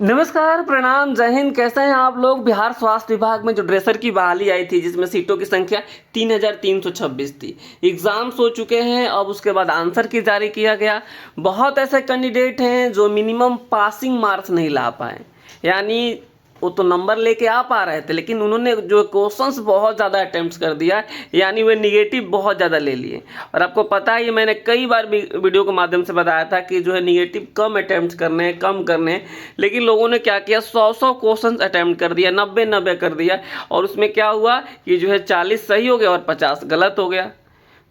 नमस्कार, प्रणाम, जय हिंद। कैसे हैं आप लोग। बिहार स्वास्थ्य विभाग में जो ड्रेसर की बहाली आई थी जिसमें सीटों की संख्या 3,326 थी। एग्ज़ाम्स हो चुके हैं, अब उसके बाद आंसर की जारी किया गया। बहुत ऐसे कैंडिडेट हैं जो मिनिमम पासिंग मार्क्स नहीं ला पाए, यानी वो तो नंबर लेके आ पा रहे थे लेकिन उन्होंने जो क्वेश्चंस बहुत ज़्यादा अटेम्प्ट्स कर दिया, यानी वे निगेटिव बहुत ज़्यादा ले लिए। और आपको पता है, ये मैंने कई बार वीडियो के माध्यम से बताया था कि जो है निगेटिव कम अटेम्प्ट्स करने हैं, कम करने हैं। लेकिन लोगों ने क्या किया, 100 क्वेश्चन अटेम्प्ट कर दिया, 90 कर दिया। और उसमें क्या हुआ कि जो है 40 सही हो गया और 50 गलत हो गया।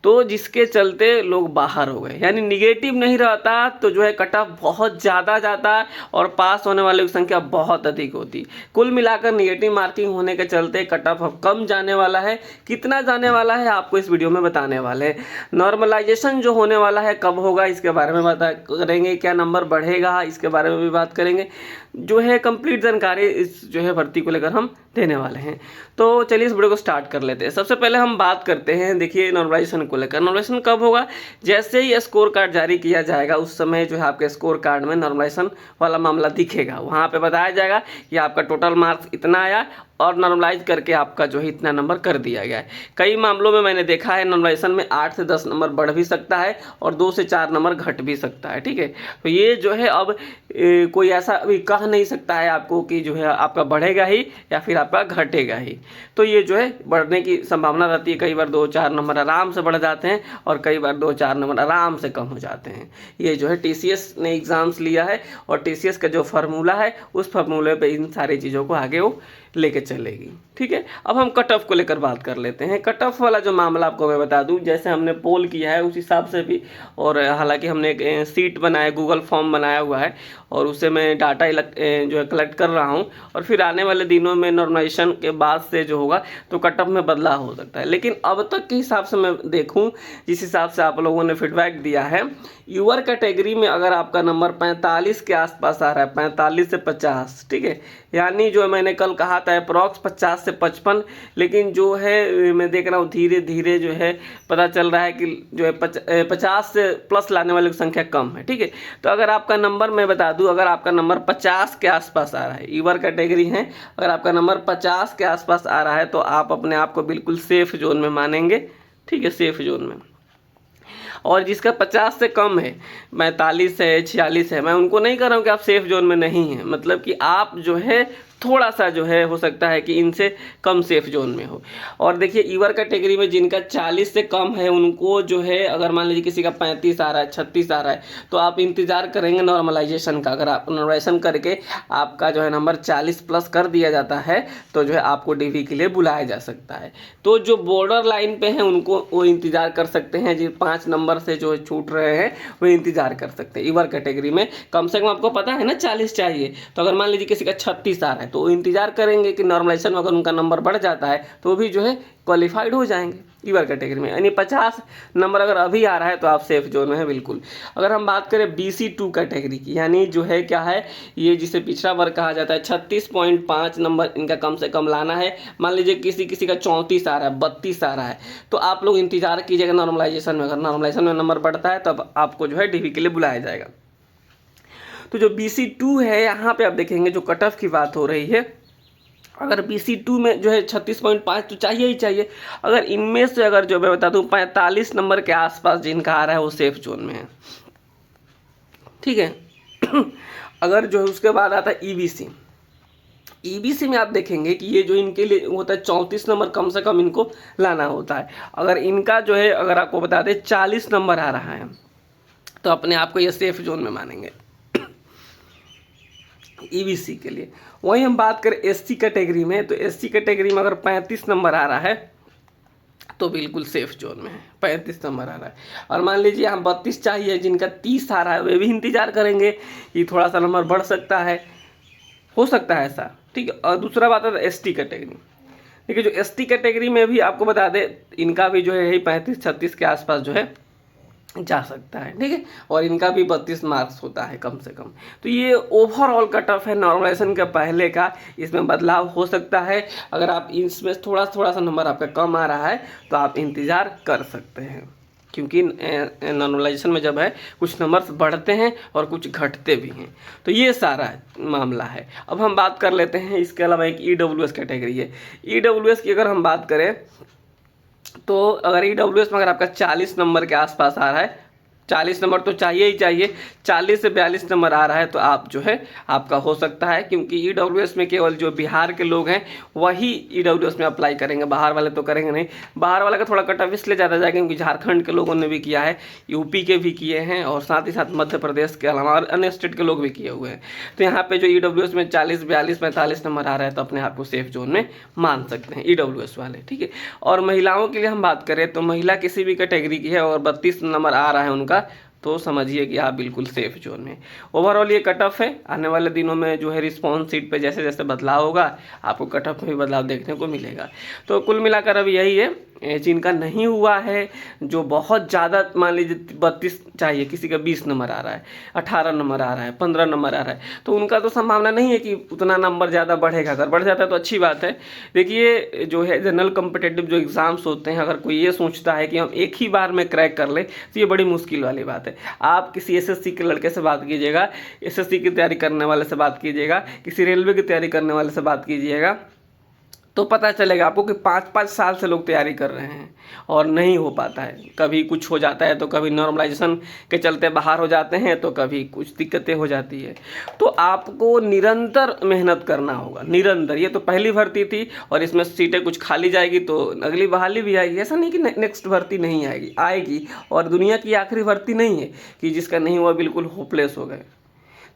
तो जिसके चलते लोग बाहर हो गए, यानी निगेटिव नहीं रहता तो जो है कट ऑफ बहुत ज़्यादा जाता है और पास होने वालों की संख्या बहुत अधिक होती। कुल मिलाकर निगेटिव मार्किंग होने के चलते कट ऑफ अब कम जाने वाला है। कितना जाने वाला है आपको इस वीडियो में बताने वाले हैं। नॉर्मलाइजेशन जो होने वाला है कब होगा इसके बारे में बात करेंगे, क्या नंबर बढ़ेगा इसके बारे में भी बात करेंगे। जो है कंप्लीट जानकारी इस जो है भर्ती को लेकर हम देने वाले हैं। तो चलिए इस वीडियो को स्टार्ट कर लेते हैं। सबसे पहले हम बात करते हैं, देखिए नॉर्मलाइजेशन को लेकर। नॉर्मलाइजेशन कब होगा, जैसे ही स्कोर कार्ड जारी किया जाएगा उस समय जो है आपके स्कोर कार्ड में नॉर्मलाइजेशन वाला मामला दिखेगा। वहाँ पे बताया जाएगा कि आपका टोटल मार्क्स इतना आया और नॉर्मलाइज करके आपका जो है इतना नंबर कर दिया गया है। कई मामलों में मैंने देखा है नॉर्मलाइजेशन में 8 से 10 नंबर बढ़ भी सकता है और 2 से 4 नंबर घट भी सकता है। ठीक है, तो ये जो है अब कोई ऐसा अभी कह नहीं सकता है आपको कि जो है आपका बढ़ेगा ही या फिर आपका घटेगा ही। तो ये जो है बढ़ने की संभावना रहती है। कई बार 2-4 नंबर आराम से बढ़ जाते हैं और कई बार 2-4 नंबर आराम से कम हो जाते हैं। ये जो है टीसीएस ने एग्ज़ाम्स लिया है और टीसीएस का जो फार्मूला है उस फार्मूले पे इन सारी चीज़ों को आगे वो लेके चलेगी। ठीक है, अब हम कट ऑफ को लेकर बात कर लेते हैं। कट ऑफ वाला जो मामला आपको मैं बता दूं, जैसे हमने पोल किया है उस हिसाब से भी, और हालांकि हमने एक सीट बनाया, गूगल फॉर्म बनाया हुआ है और उससे मैं डाटा जो है कलेक्ट कर रहा हूं। और फिर आने वाले दिनों में नॉर्मलाइजेशन के बाद से जो होगा तो कट ऑफ में बदलाव हो सकता है। लेकिन अब तक के हिसाब से मैं देखूँ, जिस हिसाब से आप लोगों ने फीडबैक दिया है, यूआर कैटेगरी में अगर आपका नंबर 45 के आसपास आ रहा है, 45 से 50, ठीक है, यानी जो मैंने कल कहा था अप्रॉक्स 50 से 55, लेकिन जो है मैं देख रहा हूँ धीरे धीरे जो है पता चल रहा है कि जो है 50 से प्लस लाने वालों की संख्या कम है। ठीक है, तो अगर आपका नंबर मैं बता दूं, अगर आपका नंबर 50 के आसपास आ रहा है, ईवर कैटेगरी है, अगर आपका नंबर 50 के आसपास आ रहा है तो आप अपने आप को बिल्कुल सेफ जोन में मानेंगे। ठीक है, सेफ जोन में। और जिसका 50 से कम है, 45 है, 46 है, मैं उनको नहीं कर रहा हूँ कि आप सेफ जोन में नहीं हैं, मतलब कि आप जो है थोड़ा सा जो है हो सकता है कि इनसे कम सेफ जोन में हो। और देखिए ईवर कैटेगरी में जिनका 40 से कम है उनको जो है, अगर मान लीजिए किसी का 35 आ रहा है, 36 आ रहा है, तो आप इंतज़ार करेंगे नॉर्मलाइजेशन का। अगर आप नॉर्मलाइजेशन करके आपका जो है नंबर 40 प्लस कर दिया जाता है तो जो है आपको डीवी के लिए बुलाया जा सकता है। तो जो बॉर्डर लाइन पे हैं उनको वो इंतज़ार कर सकते हैं, जो 5 नंबर से जो छूट रहे हैं वो इंतज़ार कर सकते हैं। ईवर कैटेगरी में कम से कम आपको पता है ना 40 चाहिए, तो अगर मान लीजिए किसी का 36 आ रहा है तो इंतजार करेंगे कि नॉर्मलाइजेशन में अगर उनका नंबर बढ़ जाता है तो भी जो है क्वालिफाइड हो जाएंगे ईवर कैटेगरी में। यानी 50 नंबर अगर अभी आ रहा है तो आप सेफ जोन में है बिल्कुल। अगर हम बात करें BC2 कैटेगरी की, यानी जो है क्या है, ये जिसे पिछड़ा वर्ग कहा जाता है, 36.5 नंबर इनका कम से कम लाना है। मान लीजिए किसी किसी का 34 आ रहा है, 32 आ रहा है, तो आप लोग इंतजार कीजिएगा नॉर्मलाइजेशन में। अगर नॉर्मलाइजेशन में नंबर बढ़ता है तब आपको जो है डीवी के लिए बुलाया जाएगा। तो जो BC2 है, यहाँ पे आप देखेंगे जो कट ऑफ की बात हो रही है, अगर BC2 में जो है 36.5 तो चाहिए ही चाहिए। अगर इनमें से अगर जो मैं बता दूं 45 नंबर के आसपास जिनका आ रहा है वो सेफ जोन में है। ठीक है अगर जो है उसके बाद आता है EBC में आप देखेंगे कि ये जो इनके लिए होता है 34 नंबर कम से कम इनको लाना होता है। अगर इनका जो है, अगर आपको बता दें 40 नंबर आ रहा है तो अपने आप को ये सेफ जोन में मानेंगे EBC के लिए। वहीं हम बात करें SC कैटेगरी में, तो SC कैटेगरी में अगर 35 नंबर आ रहा है तो बिल्कुल सेफ जोन में है, 35 नंबर आ रहा है। और मान लीजिए हम 32 चाहिए, जिनका 30 आ रहा है वे भी इंतजार करेंगे कि थोड़ा सा नंबर बढ़ सकता है, हो सकता है ऐसा। ठीक है, और दूसरा बात है ST कैटेगरी। देखिए जो ST कैटेगरी में भी आपको बता दें इनका भी जो है यही 35-36 के आसपास जो है जा सकता है। ठीक है, और इनका भी 32 मार्क्स होता है कम से कम। तो ये ओवरऑल कट ऑफ है नॉर्मलाइजेशन के पहले का, इसमें बदलाव हो सकता है। अगर आप इसमें थोड़ा सा नंबर आपका कम आ रहा है तो आप इंतज़ार कर सकते हैं। क्योंकि नॉर्मलाइजेशन में जब है कुछ नंबर्स बढ़ते हैं और कुछ घटते भी हैं। तो ये सारा मामला है। अब हम बात कर लेते हैं, इसके अलावा एक EWS कैटेगरी है। EWS की अगर हम बात करें तो अगर EWS में अगर आपका 40 नंबर के आसपास आ रहा है, 40 नंबर तो चाहिए ही चाहिए, 40 से 42 नंबर आ रहा है तो आप जो है आपका हो सकता है, क्योंकि EWS में केवल जो बिहार के लोग हैं वही EWS में अप्लाई करेंगे, बाहर वाले तो करेंगे नहीं। बाहर वाले का थोड़ा कट ऑफ इसलिए ज़्यादा जाएगा क्योंकि झारखंड के लोगों ने भी किया है, यूपी के भी किए हैं और साथ ही साथ मध्य प्रदेश के अलावा और अन्य स्टेट के लोग भी किए हुए हैं। तो यहाँ पर जो EWS में 40, 42, 45 नंबर आ रहा है तो अपने आप को सेफ जोन में मान सकते हैं EWS वाले, ठीक है। और महिलाओं के लिए हम बात करें तो महिला किसी भी कैटेगरी की है और 32 नंबर आ रहा है उनका, तो समझिए कि आप बिल्कुल सेफ जोन में। ओवरऑल ये कट ऑफ है। आने वाले दिनों में जो है रिस्पॉन्स सीट पे जैसे जैसे बदलाव होगा आपको कट ऑफ में भी बदलाव देखने को मिलेगा। तो कुल मिलाकर अब यही है, जिनका नहीं हुआ है, जो बहुत ज़्यादा मान लीजिए 32 चाहिए, किसी का 20 नंबर आ रहा है, 18 नंबर आ रहा है, 15 नंबर आ रहा है, तो उनका तो संभावना नहीं है कि उतना नंबर ज़्यादा बढ़ेगा। अगर बढ़ जाता है तो अच्छी बात है। देखिए जो है जनरल कॉम्पिटिटिव जो एग्ज़ाम्स होते हैं, अगर कोई ये सोचता है कि हम एक ही बार में क्रैक कर ले तो ये बड़ी मुश्किल वाली बात है। आप किसी SSC के लड़के से बात कीजिएगा, SSC की तैयारी करने वाले से बात कीजिएगा, किसी रेलवे की तैयारी करने वाले से बात कीजिएगा, तो पता चलेगा आपको कि 5-5 साल से लोग तैयारी कर रहे हैं और नहीं हो पाता है। कभी कुछ हो जाता है तो कभी नॉर्मलाइजेशन के चलते बाहर हो जाते हैं, तो कभी कुछ दिक्कतें हो जाती है। तो आपको निरंतर मेहनत करना होगा, निरंतर। ये तो पहली भर्ती थी और इसमें सीटें कुछ खाली जाएगी तो अगली बहाली भी आएगी। ऐसा नहीं कि नेक्स्ट भर्ती नहीं आएगी, आएगी। और दुनिया की आखिरी भर्ती नहीं है कि जिसका नहीं हुआ बिल्कुल होपलेस हो गए।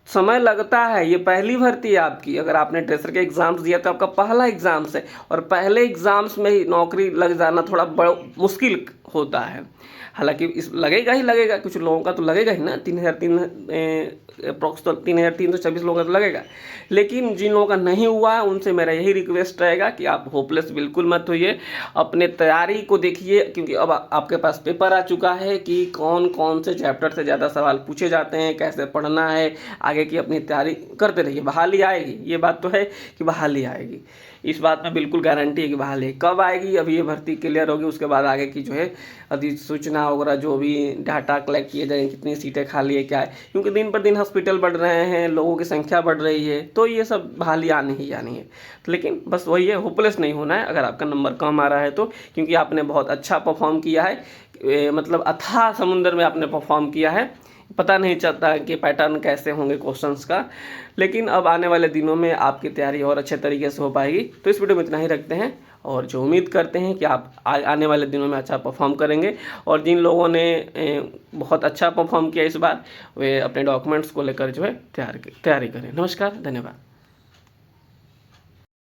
समय लगता है, ये पहली भर्ती है आपकी। अगर आपने ड्रेसर के एग्ज़ाम्स दिया तो आपका पहला एग्ज़ाम्स है और पहले एग्ज़ाम्स में ही नौकरी लग जाना थोड़ा बड़ा मुश्किल होता है। हालांकि इस लगेगा ही लगेगा, कुछ लोगों का तो लगेगा ही ना, 3003 अप्रॉक्स तो 3326 लोगों का तो लगेगा। लेकिन जिन लोगों का नहीं हुआ है उनसे मेरा यही रिक्वेस्ट रहेगा कि आप होपलेस बिल्कुल मत होइए, अपने तैयारी को देखिए, क्योंकि अब आपके पास पेपर आ चुका है कि कौन कौन से चैप्टर से ज़्यादा सवाल पूछे जाते हैं, कैसे पढ़ना है, आगे की अपनी तैयारी करते रहिए। बहाली आएगी, ये बात तो है कि बहाली आएगी, इस बात में बिल्कुल गारंटी है कि बहाली कब आएगी। अभी ये भर्ती क्लियर होगी, उसके बाद आगे की जो है अधिसूचना वगैरह जो भी डाटा कलेक्ट किए जाएंगे, कितनी सीटें खाली है क्या है, क्योंकि दिन पर दिन हॉस्पिटल बढ़ रहे हैं, लोगों की संख्या बढ़ रही है, तो ये सब बहाली आनी ही आनी है। लेकिन बस वही है, होपलेस नहीं होना है अगर आपका नंबर कम आ रहा है तो, क्योंकि आपने बहुत अच्छा परफॉर्म किया है, मतलब अथाह समुद्र में आपने परफॉर्म किया है। पता नहीं चलता कि पैटर्न कैसे होंगे क्वेश्चंस का, लेकिन अब आने वाले दिनों में आपकी तैयारी और अच्छे तरीके से हो पाएगी। तो इस वीडियो में इतना ही रखते हैं और जो उम्मीद करते हैं कि आप आने वाले दिनों में अच्छा परफॉर्म करेंगे। और जिन लोगों ने बहुत अच्छा परफॉर्म किया इस बार, वे अपने डॉक्यूमेंट्स को लेकर जो है तैयारी करें। नमस्कार, धन्यवाद।